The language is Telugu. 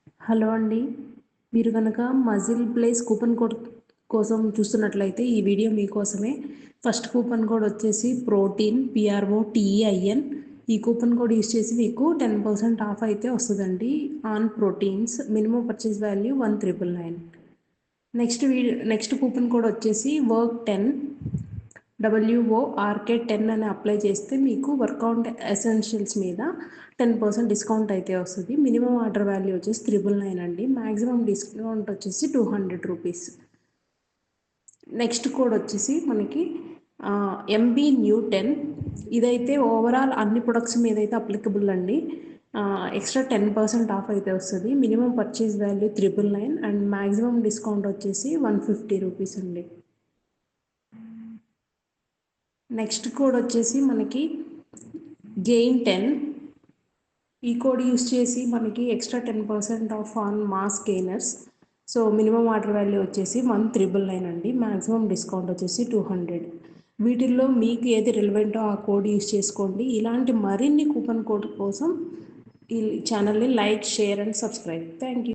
హలో అండి, మీరు కనుక మజిల్ ప్లేస్ కూపన్ కోడ్ కోసం చూస్తున్నట్లయితే ఈ వీడియో మీకోసమే. ఫస్ట్ కూపన్ కోడ్ వచ్చేసి ప్రోటీన్ PROTEIN. ఈ కూపన్ కోడ్ యూస్ చేసి మీకు 10% ఆఫ్ అయితే వస్తుందండి on proteins. Minimum purchase value 1999. Next coupon code వచ్చేసి వర్క్ 10 WORK10 అని అప్లై చేస్తే మీకు వర్కౌట్ ఎసెన్షియల్స్ మీద 10% డిస్కౌంట్ అయితే వస్తుంది. మినిమం ఆర్డర్ వాల్యూ వచ్చేసి 999 అండి. మ్యాక్సిమం డిస్కౌంట్ వచ్చేసి 200 రూపీస్. నెక్స్ట్ కోడ్ వచ్చేసి మనకి MB New 10. ఇదైతే ఓవరాల్ అన్ని ప్రొడక్ట్స్ మీద అయితే అప్లికబుల్ అండి. ఎక్స్ట్రా 10% ఆఫ్ అయితే వస్తుంది. Minimum purchase value 999 and maximum discount వచ్చేసి 150 రూపీస్ అండి. నెక్స్ట్ కోడ్ వచ్చేసి మనకి గెయిన్ 10. ఈ కోడ్ యూస్ చేసి మనకి extra 10% of on mass gainers. So minimum order value వచ్చేసి 1999 అండి. మ్యాక్సిమం డిస్కౌంట్ వచ్చేసి 200. వీటిల్లో మీకు ఏది రిలవెంటో ఆ కోడ్ యూస్ చేసుకోండి. ఇలాంటి మరిన్ని కూపన్ కోడ్ కోసం ఈ ఛానల్ని like, share and subscribe. Thank you.